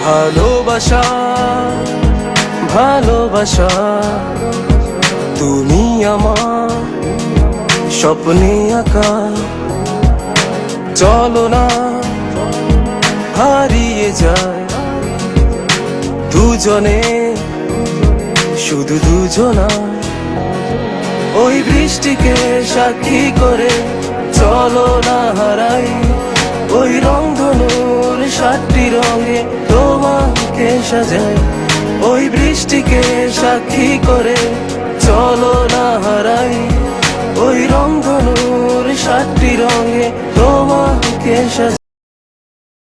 ভালোবাসা ভালোবাসা তুমি আমার স্বপ্নে আঁকা। চলো না হারিয়ে যায় দুজনে, শুধু দুজনা। ওই বৃষ্টিকে সাক্ষী করে চলো না হারাই ওই রংধনুর 7টি রঙে তোমাকে সাজাই। ওই বৃষ্টিকে সাক্ষী করে চলো না হারাই ওই রংধনুর 7টি রঙে তোমাকে সাজাই।